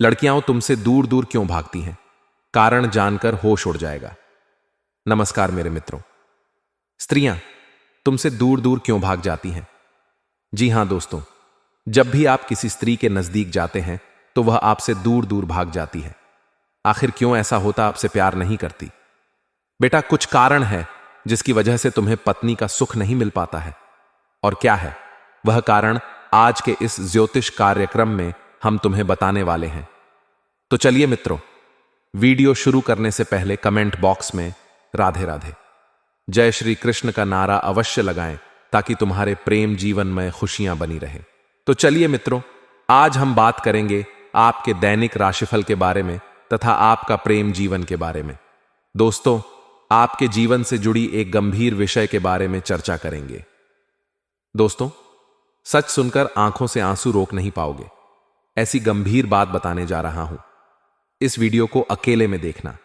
लड़कियां तुमसे दूर दूर क्यों भागती हैं? कारण जानकर होश उड़ जाएगा। नमस्कार मेरे मित्रों। स्त्रियां तुमसे दूर दूर क्यों भाग जाती हैं? जी हां दोस्तों, जब भी आप किसी स्त्री के नजदीक जाते हैं तो वह आपसे दूर दूर भाग जाती है। आखिर क्यों ऐसा होता? आपसे प्यार नहीं करती? बेटा, कुछ कारण है जिसकी वजह से तुम्हें पत्नी का सुख नहीं मिल पाता है। और क्या है वह कारण? आज के इस ज्योतिष कार्यक्रम में हम तुम्हें बताने वाले हैं। तो चलिए मित्रों, वीडियो शुरू करने से पहले कमेंट बॉक्स में राधे राधे, जय श्री कृष्ण का नारा अवश्य लगाएं ताकि तुम्हारे प्रेम जीवन में खुशियां बनी रहें। तो चलिए मित्रों, आज हम बात करेंगे आपके दैनिक राशिफल के बारे में तथा आपका प्रेम जीवन के बारे में। दोस्तों, आपके जीवन से जुड़ी एक गंभीर विषय के बारे में चर्चा करेंगे। दोस्तों, सच सुनकर आंखों से आंसू रोक नहीं पाओगे। ऐसी गंभीर बात बताने जा रहा हूं। इस वीडियो को अकेले में देखना।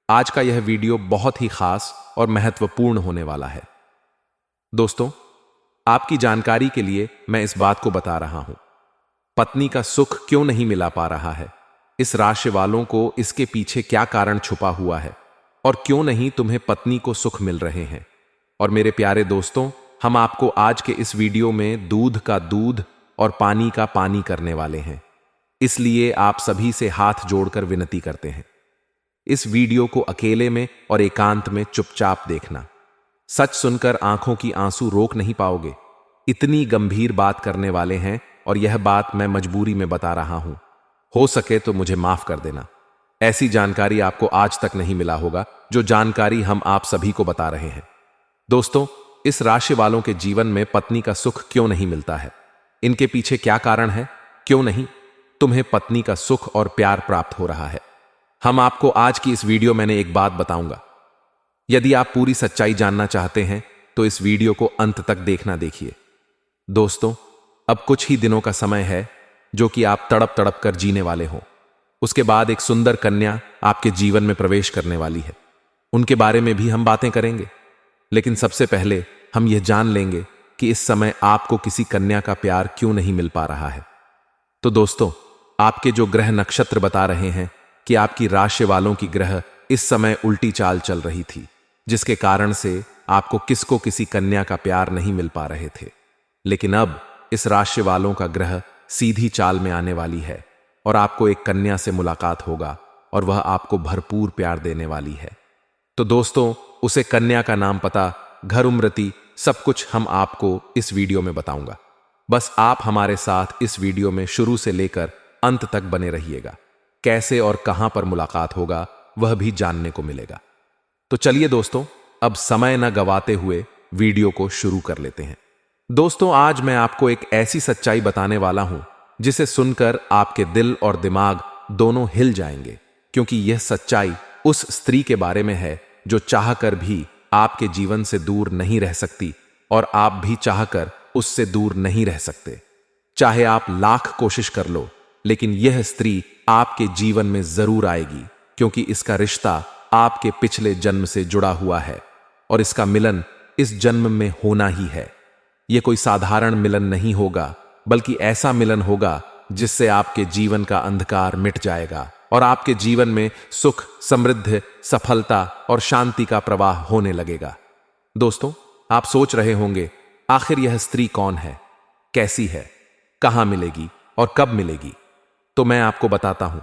आज का यह वीडियो बहुत ही खास और महत्वपूर्ण होने वाला है। दोस्तों, आपकी जानकारी के लिए मैं इस बात को बता रहा हूं। पत्नी का सुख क्यों नहीं मिला पा रहा है? इस राशि वालों को इसके पीछे क्या कारण छुपा हुआ है और क्यों नहीं तुम्हें पत्नी को सुख मिल रहे हैं? और मेरे प्यारे दोस्तों, हम आपको आज के इस वीडियो में दूध का दूध और पानी का पानी करने वाले हैं। इसलिए आप सभी से हाथ जोड़कर विनती करते हैं, इस वीडियो को अकेले में और एकांत में चुपचाप देखना। सच सुनकर आंखों की आंसू रोक नहीं पाओगे। इतनी गंभीर बात करने वाले हैं और यह बात मैं मजबूरी में बता रहा हूं। हो सके तो मुझे माफ कर देना। ऐसी जानकारी आपको आज तक नहीं मिला होगा जो जानकारी हम आप सभी को बता रहे हैं। दोस्तों, इस राशि वालों के जीवन में पत्नी का सुख क्यों नहीं मिलता है? इनके पीछे क्या कारण है? क्यों नहीं तुम्हें पत्नी का सुख और प्यार प्राप्त हो रहा है? हम आपको आज की इस वीडियो में एक बात बताऊंगा। यदि आप पूरी सच्चाई जानना चाहते हैं तो इस वीडियो को अंत तक देखना। देखिए दोस्तों, अब कुछ ही दिनों का समय है जो कि आप तड़प तड़प कर जीने वाले हो। उसके बाद एक सुंदर कन्या आपके जीवन में प्रवेश करने वाली है। उनके बारे में भी हम बातें करेंगे, लेकिन सबसे पहले हम यह जान लेंगे कि इस समय आपको किसी कन्या का प्यार क्यों नहीं मिल पा रहा है। तो दोस्तों, आपके जो ग्रह नक्षत्र बता रहे हैं कि आपकी राशि वालों की ग्रह इस समय उल्टी चाल चल रही थी, जिसके कारण से आपको किसको किसी कन्या का प्यार नहीं मिल पा रहे थे। लेकिन अब इस राशि वालों का ग्रह सीधी चाल में आने वाली है और आपको एक कन्या से मुलाकात होगा और वह आपको भरपूर प्यार देने वाली है। तो दोस्तों, उसे कन्या का नाम, पता, घर, उम्रती, सब कुछ हम आपको इस वीडियो में बताऊंगा। बस आप हमारे साथ इस वीडियो में शुरू से लेकर अंत तक बने रहिएगा। कैसे और कहां पर मुलाकात होगा वह भी जानने को मिलेगा। तो चलिए दोस्तों, अब समय न गवाते हुए वीडियो को शुरू कर लेते हैं। दोस्तों, आज मैं आपको एक ऐसी सच्चाई बताने वाला हूं जिसे सुनकर आपके दिल और दिमाग दोनों हिल जाएंगे, क्योंकि यह सच्चाई उस स्त्री के बारे में है जो चाहकर भी आपके जीवन से दूर नहीं रह सकती और आप भी चाहकर उससे दूर नहीं रह सकते। चाहे आप लाख कोशिश कर लो, लेकिन यह स्त्री आपके जीवन में जरूर आएगी, क्योंकि इसका रिश्ता आपके पिछले जन्म से जुड़ा हुआ है और इसका मिलन इस जन्म में होना ही है। यह कोई साधारण मिलन नहीं होगा, बल्कि ऐसा मिलन होगा जिससे आपके जीवन का अंधकार मिट जाएगा और आपके जीवन में सुख, समृद्धि, सफलता और शांति का प्रवाह होने लगेगा। दोस्तों, आप सोच रहे होंगे, आखिर यह स्त्री कौन है, कैसी है, कहां मिलेगी और कब मिलेगी? तो मैं आपको बताता हूं।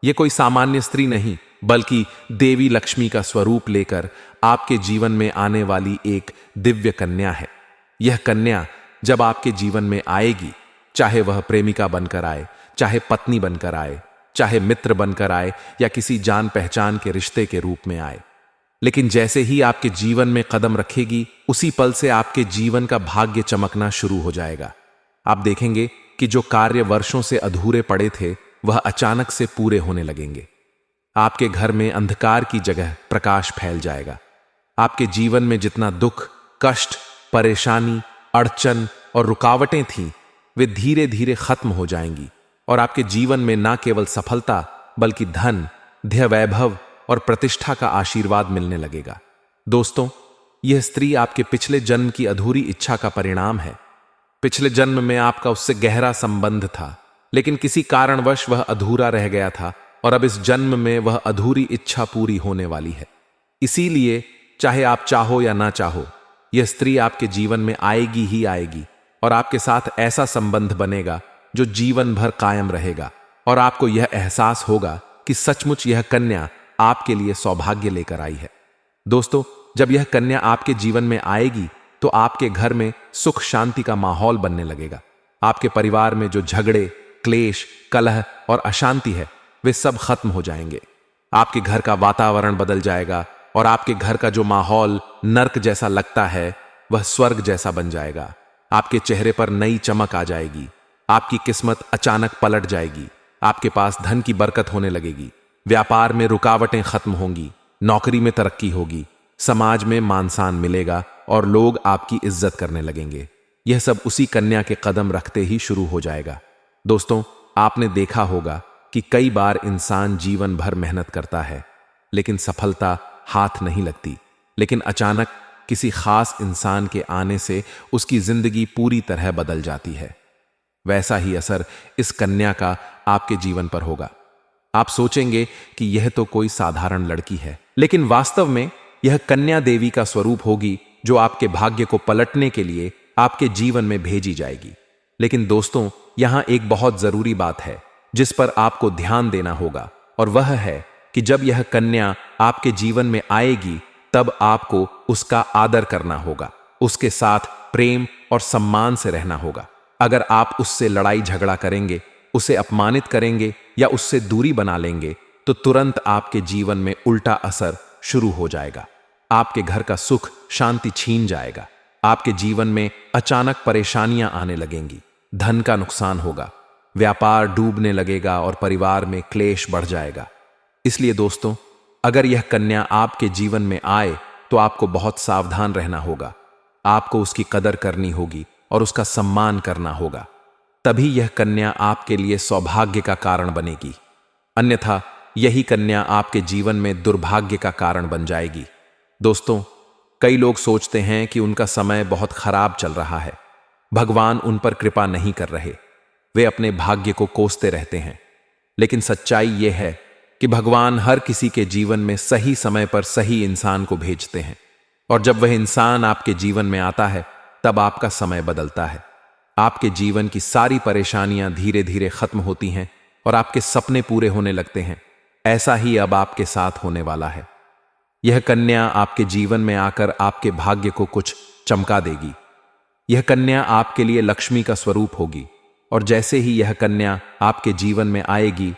यह कोई सामान्य स्त्री नहीं, बल्कि देवी लक्ष्मी का स्वरूप लेकर आपके जीवन में आने वाली एक दिव्य कन्या है। यह कन्या जब आपके जीवन में आएगी, चाहे वह प्रेमिका बनकर आए, चाहे पत्नी बनकर आए, चाहे मित्र बनकर आए या किसी जान पहचान के रिश्ते के रूप में आए, लेकिन जैसे ही आपके जीवन में कदम रखेगी, उसी पल से आपके जीवन का भाग्य चमकना शुरू हो जाएगा। आप देखेंगे कि जो कार्य वर्षों से अधूरे पड़े थे, वह अचानक से पूरे होने लगेंगे। आपके घर में अंधकार की जगह प्रकाश फैल जाएगा। आपके जीवन में जितना दुख, कष्ट, परेशानी, अड़चन और रुकावटें थीं, वे धीरे धीरे खत्म हो जाएंगी और आपके जीवन में न केवल सफलता, बल्कि धन, धैर्य, वैभव और प्रतिष्ठा का आशीर्वाद मिलने लगेगा। दोस्तों, यह स्त्री आपके पिछले जन्म की अधूरी इच्छा का परिणाम है। पिछले जन्म में आपका उससे गहरा संबंध था, लेकिन किसी कारणवश वह अधूरा रह गया था और अब इस जन्म में वह अधूरी इच्छा पूरी होने वाली है। इसीलिए चाहे आप चाहो या ना चाहो, यह स्त्री आपके जीवन में आएगी ही आएगी और आपके साथ ऐसा संबंध बनेगा जो जीवन भर कायम रहेगा और आपको यह एहसास होगा कि सचमुच यह कन्या आपके लिए सौभाग्य लेकर आई है। दोस्तों, जब यह कन्या आपके जीवन में आएगी तो आपके घर में सुख शांति का माहौल बनने लगेगा। आपके परिवार में जो झगड़े, क्लेश, कलह और अशांति है वे सब खत्म हो जाएंगे। आपके घर का वातावरण बदल जाएगा और आपके घर का जो माहौल नर्क जैसा लगता है वह स्वर्ग जैसा बन जाएगा। आपके चेहरे पर नई चमक आ जाएगी। आपकी किस्मत अचानक पलट जाएगी। आपके पास धन की बरकत होने लगेगी। व्यापार में रुकावटें खत्म होंगी। नौकरी में तरक्की होगी। समाज में मान सम्मान मिलेगा और लोग आपकी इज्जत करने लगेंगे। यह सब उसी कन्या के कदम रखते ही शुरू हो जाएगा। दोस्तों, आपने देखा होगा कि कई बार इंसान जीवन भर मेहनत करता है लेकिन सफलता हाथ नहीं लगती, लेकिन अचानक किसी खास इंसान के आने से उसकी जिंदगी पूरी तरह बदल जाती है। वैसा ही असर इस कन्या का आपके जीवन पर होगा। आप सोचेंगे कि यह तो कोई साधारण लड़की है, लेकिन वास्तव में यह कन्या देवी का स्वरूप होगी जो आपके भाग्य को पलटने के लिए आपके जीवन में भेजी जाएगी। लेकिन दोस्तों, यहां एक बहुत जरूरी बात है जिस पर आपको ध्यान देना होगा, और वह है कि जब यह कन्या आपके जीवन में आएगी तब आपको उसका आदर करना होगा, उसके साथ प्रेम और सम्मान से रहना होगा। अगर आप उससे लड़ाई झगड़ा करेंगे, उसे अपमानित करेंगे या उससे दूरी बना लेंगे तो तुरंत आपके जीवन में उल्टा असर शुरू हो जाएगा। आपके घर का सुख शांति छीन जाएगा। आपके जीवन में अचानक परेशानियां आने लगेंगी। धन का नुकसान होगा। व्यापार डूबने लगेगा और परिवार में क्लेश बढ़ जाएगा। इसलिए दोस्तों, अगर यह कन्या आपके जीवन में आए तो आपको बहुत सावधान रहना होगा। आपको उसकी कदर करनी होगी और उसका सम्मान करना होगा। तभी यह कन्या आपके लिए सौभाग्य का कारण बनेगी। अन्यथा यही कन्या आपके जीवन में दुर्भाग्य का कारण बन जाएगी। दोस्तों, कई लोग सोचते हैं कि उनका समय बहुत खराब चल रहा है, भगवान उन पर कृपा नहीं कर रहे, वे अपने भाग्य को कोसते रहते हैं। लेकिन सच्चाई यह है कि भगवान हर किसी के जीवन में सही समय पर सही इंसान को भेजते हैं, और जब वह इंसान आपके जीवन में आता है तब आपका समय बदलता है। आपके जीवन की सारी परेशानियां धीरे धीरे खत्म होती हैं और आपके सपने पूरे होने लगते हैं। ऐसा ही अब आपके साथ होने वाला है। यह कन्या आपके जीवन में आकर आपके भाग्य को कुछ चमका देगी। यह कन्या आपके लिए लक्ष्मी का स्वरूप होगी, और जैसे ही यह कन्या आपके जीवन में आएगी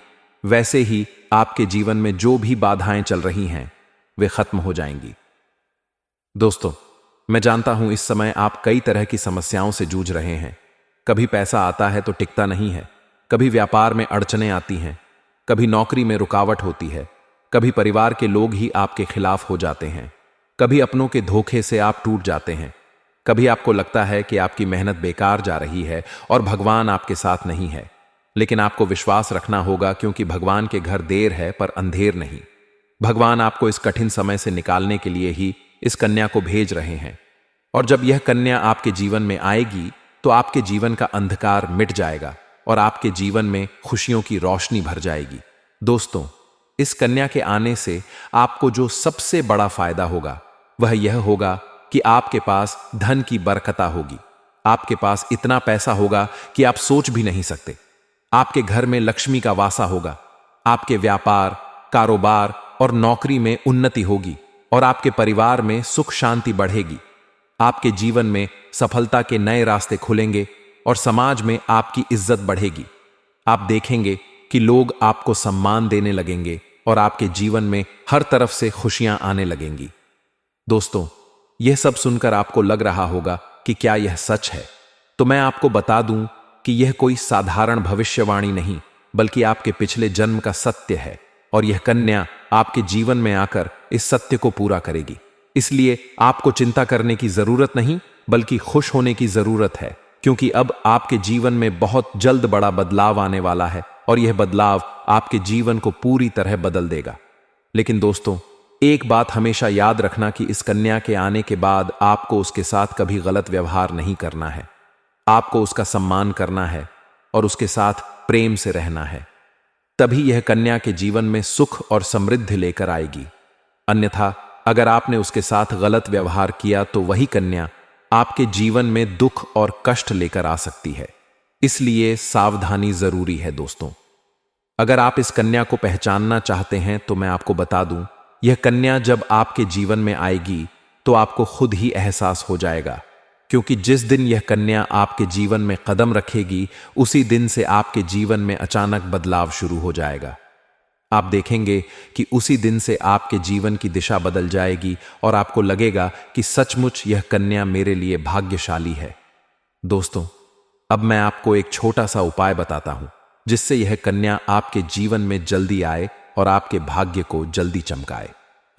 वैसे ही आपके जीवन में जो भी बाधाएं चल रही हैं वे खत्म हो जाएंगी। दोस्तों, मैं जानता हूं इस समय आप कई तरह की समस्याओं से जूझ रहे हैं। कभी पैसा आता है तो टिकता नहीं है, कभी व्यापार में अड़चनें आती हैं, कभी नौकरी में रुकावट होती है, कभी परिवार के लोग ही आपके खिलाफ हो जाते हैं, कभी अपनों के धोखे से आप टूट जाते हैं, कभी आपको लगता है कि आपकी मेहनत बेकार जा रही है और भगवान आपके साथ नहीं है। लेकिन आपको विश्वास रखना होगा, क्योंकि भगवान के घर देर है पर अंधेर नहीं। भगवान आपको इस कठिन समय से निकालने के लिए ही इस कन्या को भेज रहे हैं, और जब यह कन्या आपके जीवन में आएगी तो आपके जीवन का अंधकार मिट जाएगा और आपके जीवन में खुशियों की रोशनी भर जाएगी। दोस्तों, इस कन्या के आने से आपको जो सबसे बड़ा फायदा होगा वह यह होगा कि आपके पास धन की बरकता होगी। आपके पास इतना पैसा होगा कि आप सोच भी नहीं सकते। आपके घर में लक्ष्मी का वासा होगा। आपके व्यापार, कारोबार और नौकरी में उन्नति होगी और आपके परिवार में सुख शांति बढ़ेगी। आपके जीवन में सफलता के नए रास्ते खुलेंगे और समाज में आपकी इज्जत बढ़ेगी। आप देखेंगे कि लोग आपको सम्मान देने लगेंगे और आपके जीवन में हर तरफ से खुशियां आने लगेंगी। दोस्तों, यह सब सुनकर आपको लग रहा होगा कि क्या यह सच है? तो मैं आपको बता दूं कि यह कोई साधारण भविष्यवाणी नहीं, बल्कि आपके पिछले जन्म का सत्य है, और यह कन्या आपके जीवन में आकर इस सत्य को पूरा करेगी। इसलिए आपको चिंता करने की जरूरत नहीं, बल्कि खुश होने की जरूरत है, क्योंकि अब आपके जीवन में बहुत जल्द बड़ा बदलाव आने वाला है और यह बदलाव आपके जीवन को पूरी तरह बदल देगा। लेकिन दोस्तों, एक बात हमेशा याद रखना कि इस कन्या के आने के बाद आपको उसके साथ कभी गलत व्यवहार नहीं करना है। आपको उसका सम्मान करना है और उसके साथ प्रेम से रहना है। तभी यह कन्या के जीवन में सुख और समृद्धि लेकर आएगी। अन्यथा अगर आपने उसके साथ गलत व्यवहार किया तो वही कन्या आपके जीवन में दुख और कष्ट लेकर आ सकती है। इसलिए सावधानी जरूरी है दोस्तों। अगर आप इस कन्या को पहचानना चाहते हैं तो मैं आपको बता दूं, यह कन्या जब आपके जीवन में आएगी तो आपको खुद ही एहसास हो जाएगा, क्योंकि जिस दिन यह कन्या आपके जीवन में कदम रखेगी उसी दिन से आपके जीवन में अचानक बदलाव शुरू हो जाएगा। आप देखेंगे कि उसी दिन से आपके जीवन की दिशा बदल जाएगी और आपको लगेगा कि सचमुच यह कन्या मेरे लिए भाग्यशाली है। दोस्तों, अब मैं आपको एक छोटा सा उपाय बताता हूं जिससे यह कन्या आपके जीवन में जल्दी आए और आपके भाग्य को जल्दी चमकाए।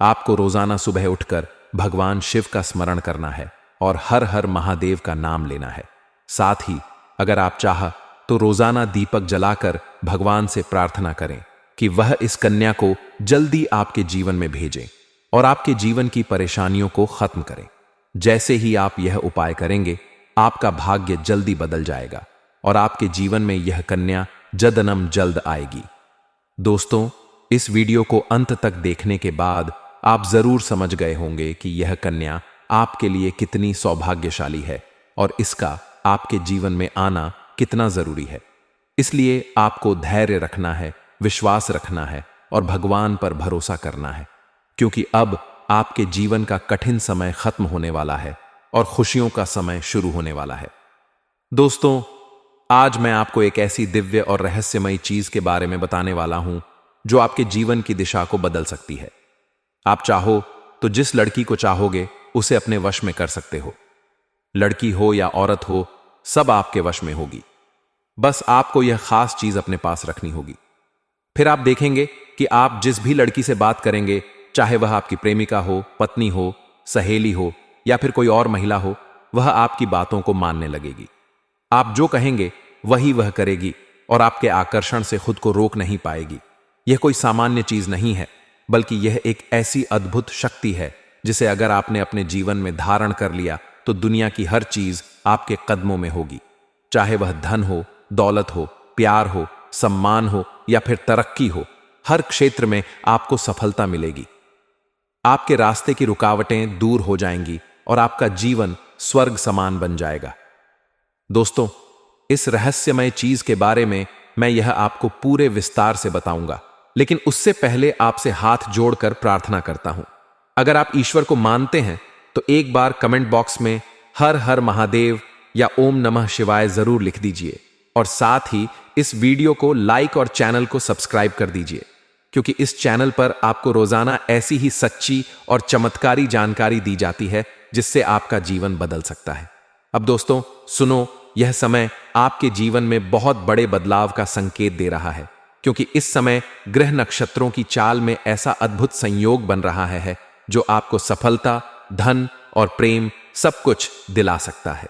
आपको रोजाना सुबह उठकर भगवान शिव का स्मरण करना है और हर हर महादेव का नाम लेना है। साथ ही अगर आप चाह तो रोजाना दीपक जलाकर भगवान से प्रार्थना करें कि वह इस कन्या को जल्दी आपके जीवन में भेजें और आपके जीवन की परेशानियों को खत्म करें। जैसे ही आप यह उपाय करेंगे, आपका भाग्य जल्दी बदल जाएगा और आपके जीवन में यह कन्या जदनम जल्द आएगी। दोस्तों, इस वीडियो को अंत तक देखने के बाद आप जरूर समझ गए होंगे कि यह कन्या आपके लिए कितनी सौभाग्यशाली है और इसका आपके जीवन में आना कितना जरूरी है। इसलिए आपको धैर्य रखना है, विश्वास रखना है और भगवान पर भरोसा करना है, क्योंकि अब आपके जीवन का कठिन समय खत्म होने वाला है और खुशियों का समय शुरू होने वाला है। दोस्तों, आज मैं आपको एक ऐसी दिव्य और रहस्यमयी चीज के बारे में बताने वाला हूं जो आपके जीवन की दिशा को बदल सकती है। आप चाहो तो जिस लड़की को चाहोगे उसे अपने वश में कर सकते हो। लड़की हो या औरत हो, सब आपके वश में होगी। बस आपको यह खास चीज अपने पास रखनी होगी। फिर आप देखेंगे कि आप जिस भी लड़की से बात करेंगे, चाहे वह आपकी प्रेमिका हो, पत्नी हो, सहेली हो या फिर कोई और महिला हो, वह आपकी बातों को मानने लगेगी। आप जो कहेंगे वही वह करेगी और आपके आकर्षण से खुद को रोक नहीं पाएगी। यह कोई सामान्य चीज नहीं है, बल्कि यह एक ऐसी अद्भुत शक्ति है जिसे अगर आपने अपने जीवन में धारण कर लिया तो दुनिया की हर चीज आपके कदमों में होगी। चाहे वह धन हो, दौलत हो, प्यार हो, सम्मान हो या फिर तरक्की हो, हर क्षेत्र में आपको सफलता मिलेगी। आपके रास्ते की रुकावटें दूर हो जाएंगी और आपका जीवन स्वर्ग समान बन जाएगा। दोस्तों, इस रहस्यमय चीज के बारे में मैं यह आपको पूरे विस्तार से बताऊंगा, लेकिन उससे पहले आपसे हाथ जोड़कर प्रार्थना करता हूं। अगर आप ईश्वर को मानते हैं तो एक बार कमेंट बॉक्स में हर हर महादेव या ओम नमः शिवाय जरूर लिख दीजिए और साथ ही इस वीडियो को लाइक और चैनल को सब्सक्राइब कर दीजिए, क्योंकि इस चैनल पर आपको रोजाना ऐसी ही सच्ची और चमत्कारी जानकारी दी जाती है जिससे आपका जीवन बदल सकता है। अब दोस्तों सुनो, यह समय आपके जीवन में बहुत बड़े बदलाव का संकेत दे रहा है, क्योंकि इस समय ग्रह नक्षत्रों की चाल में ऐसा अद्भुत संयोग बन रहा है जो आपको सफलता, धन और प्रेम सब कुछ दिला सकता है।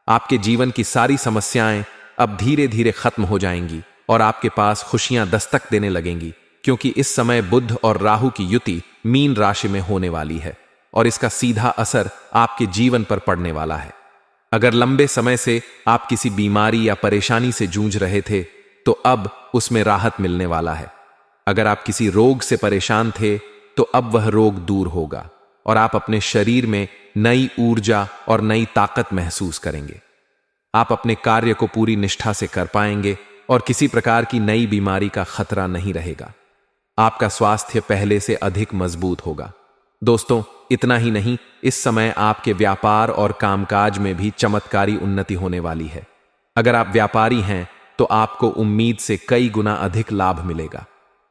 आपके जीवन की सारी समस्याएं अब धीरे धीरे खत्म हो जाएंगी और आपके पास खुशियां दस्तक देने लगेंगी, क्योंकि इस समय बुध और राहु की युति मीन राशि में होने वाली है और इसका सीधा असर आपके जीवन पर पड़ने वाला है। अगर लंबे समय से आप किसी बीमारी या परेशानी से जूझ रहे थे तो अब उसमें राहत मिलने वाला है। अगर आप किसी रोग से परेशान थे तो अब वह रोग दूर होगा और आप अपने शरीर में नई ऊर्जा और नई ताकत महसूस करेंगे। आप अपने कार्य को पूरी निष्ठा से कर पाएंगे और किसी प्रकार की नई बीमारी का खतरा नहीं रहेगा। आपका स्वास्थ्य पहले से अधिक मजबूत होगा। दोस्तों, इतना ही नहीं, इस समय आपके व्यापार और कामकाज में भी चमत्कारी उन्नति होने वाली है। अगर आप व्यापारी हैं तो आपको उम्मीद से कई गुना अधिक लाभ मिलेगा।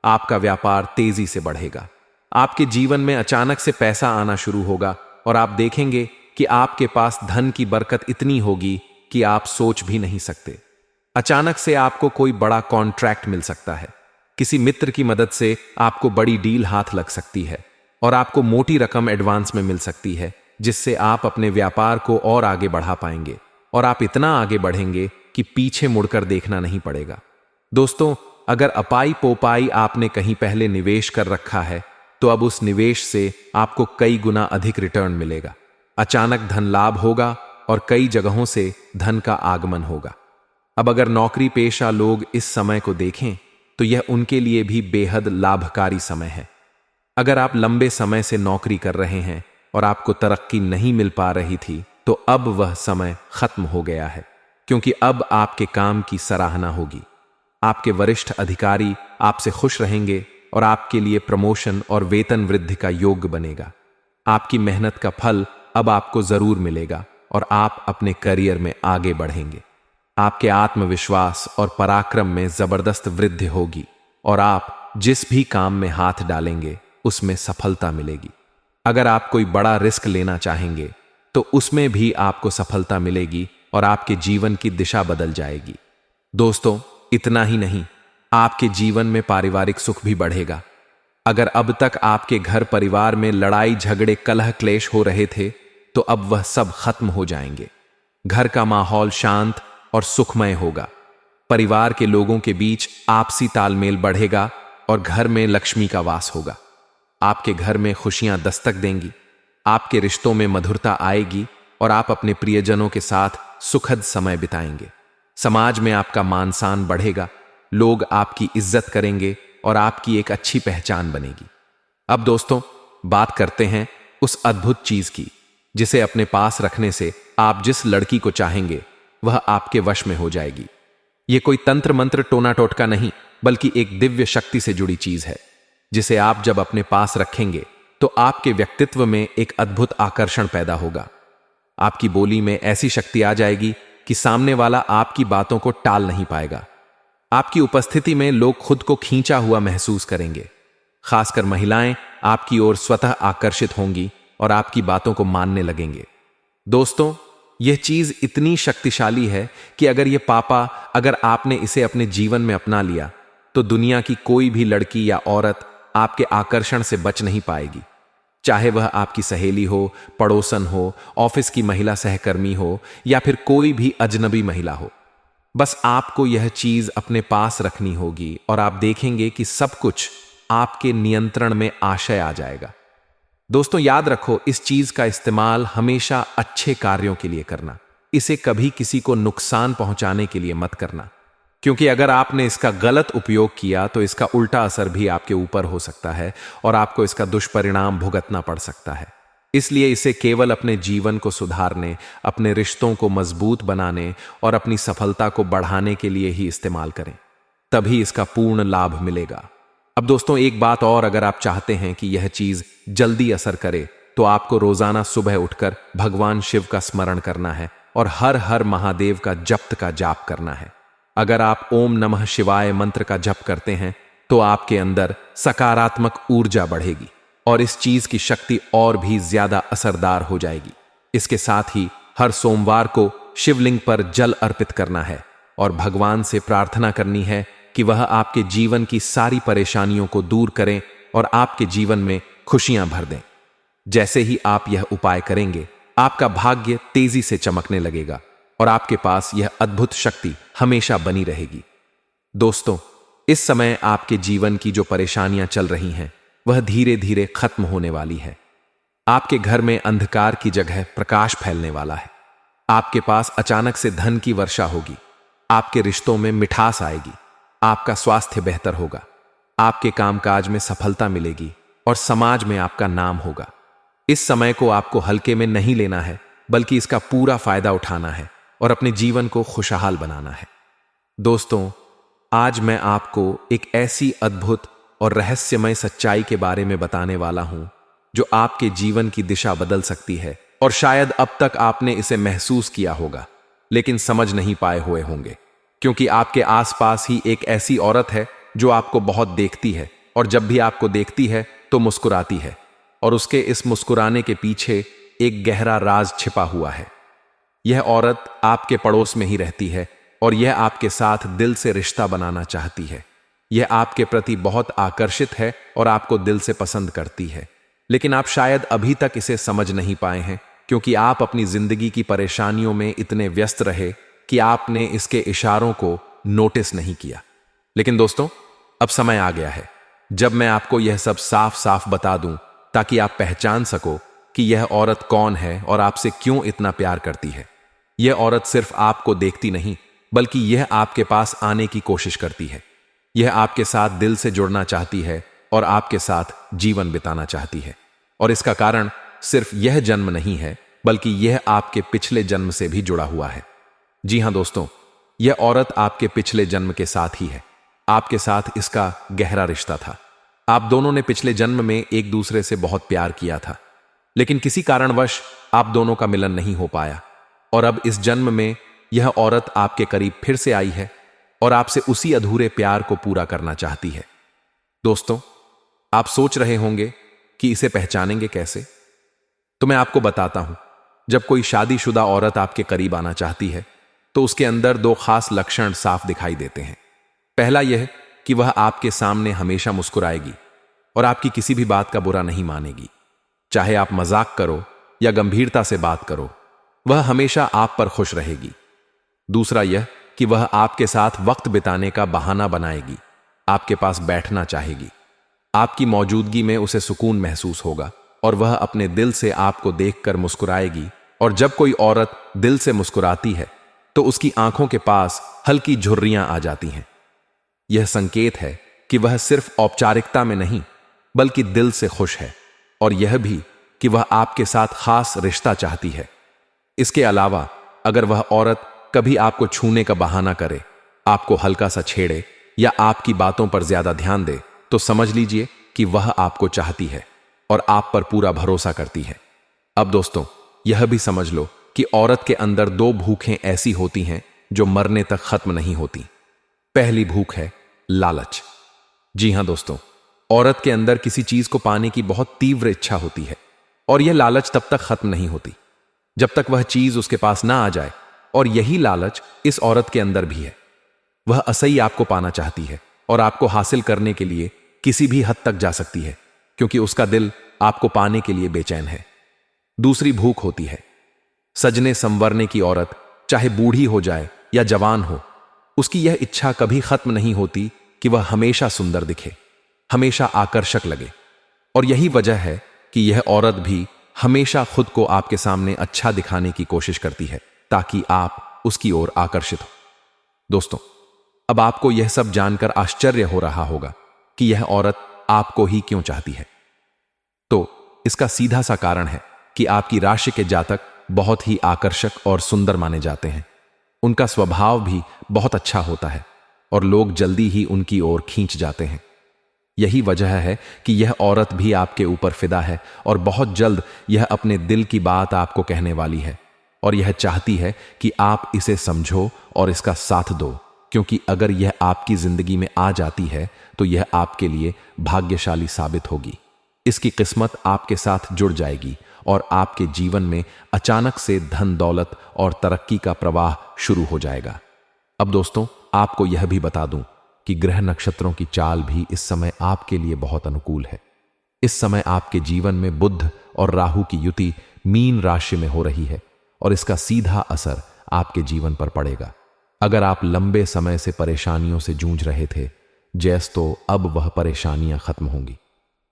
आपका व्यापार तेजी से बढ़ेगा। आपके जीवन में अचानक से पैसा आना शुरू होगा और आप देखेंगे कि आपके पास धन की बरकत इतनी होगी कि आप सोच भी नहीं सकते। अचानक से आपको कोई बड़ा कॉन्ट्रैक्ट मिल सकता है। किसी मित्र की मदद से आपको बड़ी डील हाथ लग सकती है और आपको मोटी रकम एडवांस में मिल सकती है, जिससे आप अपने व्यापार को और आगे बढ़ा पाएंगे और आप इतना आगे बढ़ेंगे कि पीछे मुड़कर देखना नहीं पड़ेगा। दोस्तों, अगर अपाई पोपाई आपने कहीं पहले निवेश कर रखा है तो अब उस निवेश से आपको कई गुना अधिक रिटर्न मिलेगा। अचानक धन लाभ होगा और कई जगहों से धन का आगमन होगा। अब अगर नौकरी पेशा लोग इस समय को देखें तो यह उनके लिए भी बेहद लाभकारी समय है। अगर आप लंबे समय से नौकरी कर रहे हैं और आपको तरक्की नहीं मिल पा रही थी, तो अब वह समय खत्म हो गया है, क्योंकि अब आपके काम की सराहना होगी। आपके वरिष्ठ अधिकारी आपसे खुश रहेंगे और आपके लिए प्रमोशन और वेतन वृद्धि का योग बनेगा। आपकी मेहनत का फल अब आपको जरूर मिलेगा और आप अपने करियर में आगे बढ़ेंगे। आपके आत्मविश्वास और पराक्रम में जबरदस्त वृद्धि होगी और आप जिस भी काम में हाथ डालेंगे उसमें सफलता मिलेगी। अगर आप कोई बड़ा रिस्क लेना चाहेंगे तो उसमें भी आपको सफलता मिलेगी और आपके जीवन की दिशा बदल जाएगी। दोस्तों, इतना ही नहीं, आपके जीवन में पारिवारिक सुख भी बढ़ेगा। अगर अब तक आपके घर परिवार में लड़ाई झगड़े कलह क्लेश हो रहे थे, तो अब वह सब खत्म हो जाएंगे। घर का माहौल शांत और सुखमय होगा। परिवार के लोगों के बीच आपसी तालमेल बढ़ेगा और घर में लक्ष्मी का वास होगा। आपके घर में खुशियां दस्तक देंगी, आपके रिश्तों में मधुरता आएगी और आप अपने प्रियजनों के साथ सुखद समय बिताएंगे। समाज में आपका मान सम्मान बढ़ेगा, लोग आपकी इज्जत करेंगे और आपकी एक अच्छी पहचान बनेगी। अब दोस्तों, बात करते हैं उस अद्भुत चीज की जिसे अपने पास रखने से आप जिस लड़की को चाहेंगे वह आपके वश में हो जाएगी। यह कोई तंत्र मंत्र टोना टोटका नहीं, बल्कि एक दिव्य शक्ति से जुड़ी चीज है, जिसे आप जब अपने पास रखेंगे तो आपके व्यक्तित्व में एक अद्भुत आकर्षण पैदा होगा। आपकी बोली में ऐसी शक्ति आ जाएगी कि सामने वाला आपकी बातों को टाल नहीं पाएगा। आपकी उपस्थिति में लोग खुद को खींचा हुआ महसूस करेंगे। खासकर महिलाएं आपकी ओर स्वतः आकर्षित होंगी और आपकी बातों को मानने लगेंगे। दोस्तों, यह चीज इतनी शक्तिशाली है कि अगर आपने इसे अपने जीवन में अपना लिया तो दुनिया की कोई भी लड़की या औरत आपके आकर्षण से बच नहीं पाएगी। चाहे वह आपकी सहेली हो, पड़ोसन हो, ऑफिस की महिला सहकर्मी हो या फिर कोई भी अजनबी महिला हो। बस आपको यह चीज अपने पास रखनी होगी और आप देखेंगे कि सब कुछ आपके नियंत्रण में आशय आ जाएगा। दोस्तों, याद रखो, इस चीज का इस्तेमाल हमेशा अच्छे कार्यों के लिए करना। इसे कभी किसी को नुकसान पहुंचाने के लिए मत करना, क्योंकि अगर आपने इसका गलत उपयोग किया तो इसका उल्टा असर भी आपके ऊपर हो सकता है और आपको इसका दुष्परिणाम भुगतना पड़ सकता है। इसलिए इसे केवल अपने जीवन को सुधारने, अपने रिश्तों को मजबूत बनाने और अपनी सफलता को बढ़ाने के लिए ही इस्तेमाल करें, तभी इसका पूर्ण लाभ मिलेगा। अब दोस्तों, एक बात और, अगर आप चाहते हैं कि यह चीज जल्दी असर करे तो आपको रोजाना सुबह उठकर भगवान शिव का स्मरण करना है और हर हर महादेव का जाप करना है। अगर आप ओम नमः शिवाय मंत्र का जप करते हैं तो आपके अंदर सकारात्मक ऊर्जा बढ़ेगी और इस चीज की शक्ति और भी ज्यादा असरदार हो जाएगी। इसके साथ ही हर सोमवार को शिवलिंग पर जल अर्पित करना है और भगवान से प्रार्थना करनी है कि वह आपके जीवन की सारी परेशानियों को दूर करें और आपके जीवन में खुशियां भर दें। जैसे ही आप यह उपाय करेंगे, आपका भाग्य तेजी से चमकने लगेगा और आपके पास यह अद्भुत शक्ति हमेशा बनी रहेगी। दोस्तों, इस समय आपके जीवन की जो परेशानियां चल रही हैं वह धीरे धीरे खत्म होने वाली है। आपके घर में अंधकार की जगह प्रकाश फैलने वाला है। आपके पास अचानक से धन की वर्षा होगी। आपके रिश्तों में मिठास आएगी। आपका स्वास्थ्य बेहतर होगा। आपके कामकाज में सफलता मिलेगी और समाज में आपका नाम होगा। इस समय को आपको हल्के में नहीं लेना है, बल्कि इसका पूरा फायदा उठाना है और अपने जीवन को खुशहाल बनाना है। दोस्तों, आज मैं आपको एक ऐसी अद्भुत और रहस्यमय सच्चाई के बारे में बताने वाला हूं जो आपके जीवन की दिशा बदल सकती है और शायद अब तक आपने इसे महसूस किया होगा लेकिन समझ नहीं पाए हुए होंगे, क्योंकि आपके आसपास ही एक ऐसी औरत है जो आपको बहुत देखती है और जब भी आपको देखती है तो मुस्कुराती है और उसके इस मुस्कुराने के पीछे एक गहरा राज छिपा हुआ है। यह औरत आपके पड़ोस में ही रहती है और यह आपके साथ दिल से रिश्ता बनाना चाहती है। यह आपके प्रति बहुत आकर्षित है और आपको दिल से पसंद करती है, लेकिन आप शायद अभी तक इसे समझ नहीं पाए हैं क्योंकि आप अपनी जिंदगी की परेशानियों में इतने व्यस्त रहे कि आपने इसके इशारों को नोटिस नहीं किया। लेकिन दोस्तों, अब समय आ गया है जब मैं आपको यह सब साफ साफ बता दूं ताकि आप पहचान सको कि यह औरत कौन है और आपसे क्यों इतना प्यार करती है। यह औरत सिर्फ आपको देखती नहीं बल्कि यह आपके पास आने की कोशिश करती है। यह आपके साथ दिल से जुड़ना चाहती है और आपके साथ जीवन बिताना चाहती है। और इसका कारण सिर्फ यह जन्म नहीं है, बल्कि यह आपके पिछले जन्म से भी जुड़ा हुआ है। जी हां दोस्तों, यह औरत आपके पिछले जन्म के साथ ही है। आपके साथ इसका गहरा रिश्ता था। आप दोनों ने पिछले जन्म में एक दूसरे से बहुत प्यार किया था, लेकिन किसी कारणवश आप दोनों का मिलन नहीं हो पाया। और अब इस जन्म में यह औरत आपके करीब फिर से आई है और आपसे उसी अधूरे प्यार को पूरा करना चाहती है। दोस्तों, आप सोच रहे होंगे कि इसे पहचानेंगे कैसे? तो मैं आपको बताता हूं। जब कोई शादीशुदा औरत आपके करीब आना चाहती है तो उसके अंदर दो खास लक्षण साफ दिखाई देते हैं। पहला यह कि वह आपके सामने हमेशा मुस्कुराएगी और आपकी किसी भी बात का बुरा नहीं मानेगी। चाहे आप मजाक करो या गंभीरता से बात करो, वह हमेशा आप पर खुश रहेगी। दूसरा यह कि वह आपके साथ वक्त बिताने का बहाना बनाएगी, आपके पास बैठना चाहेगी। आपकी मौजूदगी में उसे सुकून महसूस होगा और वह अपने दिल से आपको देखकर मुस्कुराएगी। और जब कोई औरत दिल से मुस्कुराती है तो उसकी आंखों के पास हल्की झुर्रियां आ जाती हैं। यह संकेत है कि वह सिर्फ औपचारिकता में नहीं, बल्कि दिल से खुश है, और यह भी कि वह आपके साथ खास रिश्ता चाहती है। इसके अलावा अगर वह औरत कभी आपको छूने का बहाना करे, आपको हल्का सा छेड़े या आपकी बातों पर ज्यादा ध्यान दे, तो समझ लीजिए कि वह आपको चाहती है और आप पर पूरा भरोसा करती है। अब दोस्तों, यह भी समझ लो कि औरत के अंदर दो भूखें ऐसी होती हैं जो मरने तक खत्म नहीं होती। पहली भूख है लालच। जी हां दोस्तों, औरत के अंदर किसी चीज को पाने की बहुत तीव्र इच्छा होती है और यह लालच तब तक खत्म नहीं होती जब तक वह चीज उसके पास ना आ जाए। और यही लालच इस औरत के अंदर भी है। वह असही आपको पाना चाहती है और आपको हासिल करने के लिए किसी भी हद तक जा सकती है, क्योंकि उसका दिल आपको पाने के लिए बेचैन है। दूसरी भूख होती है सजने संवरने की। औरत चाहे बूढ़ी हो जाए या जवान हो, उसकी यह इच्छा कभी खत्म नहीं होती कि वह हमेशा सुंदर दिखे, हमेशा आकर्षक लगे। और यही वजह है कि यह औरत भी हमेशा खुद को आपके सामने अच्छा दिखाने की कोशिश करती है, ताकि आप उसकी ओर आकर्षित हो। दोस्तों, अब आपको यह सब जानकर आश्चर्य हो रहा होगा कि यह औरत आपको ही क्यों चाहती है। तो इसका सीधा सा कारण है कि आपकी राशि के जातक बहुत ही आकर्षक और सुंदर माने जाते हैं। उनका स्वभाव भी बहुत अच्छा होता है और लोग जल्दी ही उनकी ओर खींच जाते हैं। यही वजह है कि यह औरत भी आपके ऊपर फिदा है और बहुत जल्द यह अपने दिल की बात आपको कहने वाली है। और यह चाहती है कि आप इसे समझो और इसका साथ दो, क्योंकि अगर यह आपकी जिंदगी में आ जाती है तो यह आपके लिए भाग्यशाली साबित होगी। इसकी किस्मत आपके साथ जुड़ जाएगी और आपके जीवन में अचानक से धन दौलत और तरक्की का प्रवाह शुरू हो जाएगा। अब दोस्तों, आपको यह भी बता दूं कि ग्रह नक्षत्रों की चाल भी इस समय आपके लिए बहुत अनुकूल है। इस समय आपके जीवन में बुध और राहु की युति मीन राशि में हो रही है और इसका सीधा असर आपके जीवन पर पड़ेगा। अगर आप लंबे समय से परेशानियों से जूझ रहे थे, जैस तो अब वह परेशानियां खत्म होंगी।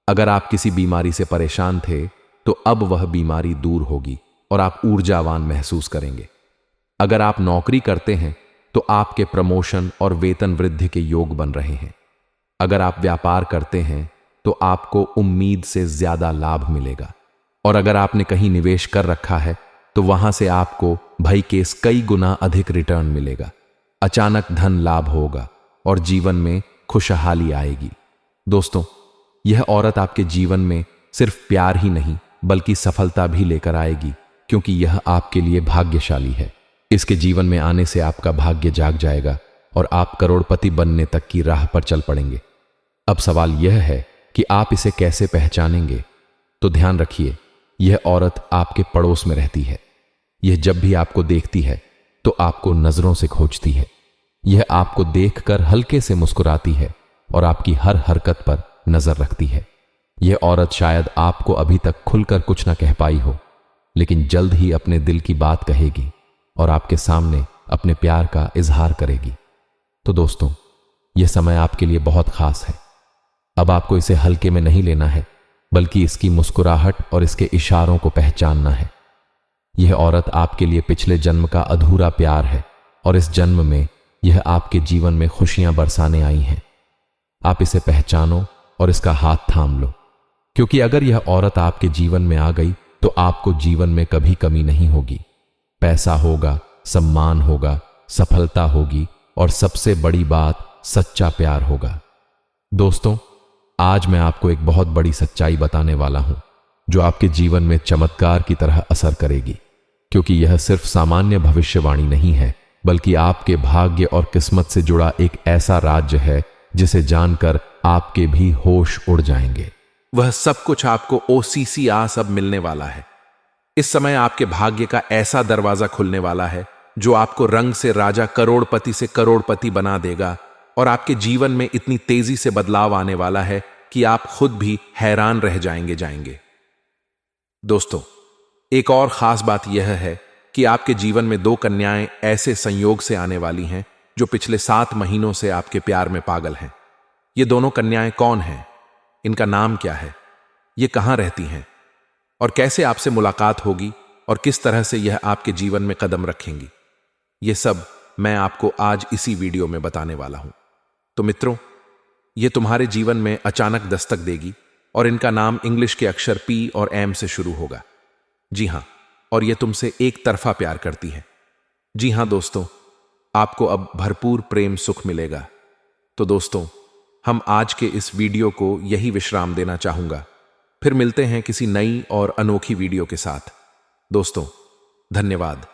अगर आप किसी बीमारी से परेशान थे तो अब वह बीमारी दूर होगी और आप ऊर्जावान महसूस करेंगे। अगर आप नौकरी करते हैं तो आपके प्रमोशन और वेतन वृद्धि के योग बन रहे हैं। अगर आप व्यापार करते हैं तो आपको उम्मीद से ज्यादा लाभ मिलेगा। और अगर आपने कहीं निवेश कर रखा है तो वहां से आपको भय के कई गुना अधिक रिटर्न मिलेगा। अचानक धन लाभ होगा और जीवन में खुशहाली आएगी। दोस्तों, यह औरत आपके जीवन में सिर्फ प्यार ही नहीं बल्कि सफलता भी लेकर आएगी, क्योंकि यह आपके लिए भाग्यशाली है। इसके जीवन में आने से आपका भाग्य जाग जाएगा और आप करोड़पति बनने तक की राह पर चल पड़ेंगे। अब सवाल यह है कि आप इसे कैसे पहचानेंगे। तो ध्यान रखिए, यह औरत आपके पड़ोस में रहती है। यह जब भी आपको देखती है तो आपको नजरों से खोजती है। यह आपको देखकर हल्के से मुस्कुराती है और आपकी हर हरकत पर नजर रखती है। यह औरत शायद आपको अभी तक खुलकर कुछ न कह पाई हो, लेकिन जल्द ही अपने दिल की बात कहेगी और आपके सामने अपने प्यार का इजहार करेगी। तो दोस्तों, यह समय आपके लिए बहुत खास है। अब आपको इसे हल्के में नहीं लेना है, बल्कि इसकी मुस्कुराहट और इसके इशारों को पहचानना है। यह औरत आपके लिए पिछले जन्म का अधूरा प्यार है और इस जन्म में यह आपके जीवन में खुशियां बरसाने आई हैं। आप इसे पहचानो और इसका हाथ थाम लो, क्योंकि अगर यह औरत आपके जीवन में आ गई तो आपको जीवन में कभी कमी नहीं होगी। पैसा होगा, सम्मान होगा, सफलता होगी और सबसे बड़ी बात सच्चा प्यार होगा। दोस्तों, आज मैं आपको एक बहुत बड़ी सच्चाई बताने वाला हूं जो आपके जीवन में चमत्कार की तरह असर करेगी, क्योंकि यह सिर्फ सामान्य भविष्यवाणी नहीं है, बल्कि आपके भाग्य और किस्मत से जुड़ा एक ऐसा राज्य है जिसे जानकर आपके भी होश उड़ जाएंगे। वह सब कुछ आपको OCCS अब मिलने वाला है। इस समय आपके भाग्य का ऐसा दरवाजा खुलने वाला है जो आपको रंग से राजा, करोड़पति से करोड़पति बना देगा और आपके जीवन में इतनी तेजी से बदलाव आने वाला है कि आप खुद भी हैरान रह जाएंगे। दोस्तों, एक और खास बात यह है कि आपके जीवन में 2 कन्याएं ऐसे संयोग से आने वाली हैं जो पिछले 7 महीनों से आपके प्यार में पागल हैं। ये दोनों कन्याएं कौन हैं? इनका नाम क्या है? ये कहां रहती हैं? और कैसे आपसे मुलाकात होगी और किस तरह से यह आपके जीवन में कदम रखेंगी? ये सब मैं आपको आज इसी वीडियो में बताने वाला हूं। तो मित्रों, ये तुम्हारे जीवन में अचानक दस्तक देगी और इनका नाम इंग्लिश के अक्षर P और M से शुरू होगा। जी हां, और ये तुमसे एक तरफा प्यार करती हैं। जी हां दोस्तों, आपको अब भरपूर प्रेम सुख मिलेगा। तो दोस्तों, हम आज के इस वीडियो को यही विश्राम देना चाहूंगा। फिर मिलते हैं किसी नई और अनोखी वीडियो के साथ। दोस्तों, धन्यवाद।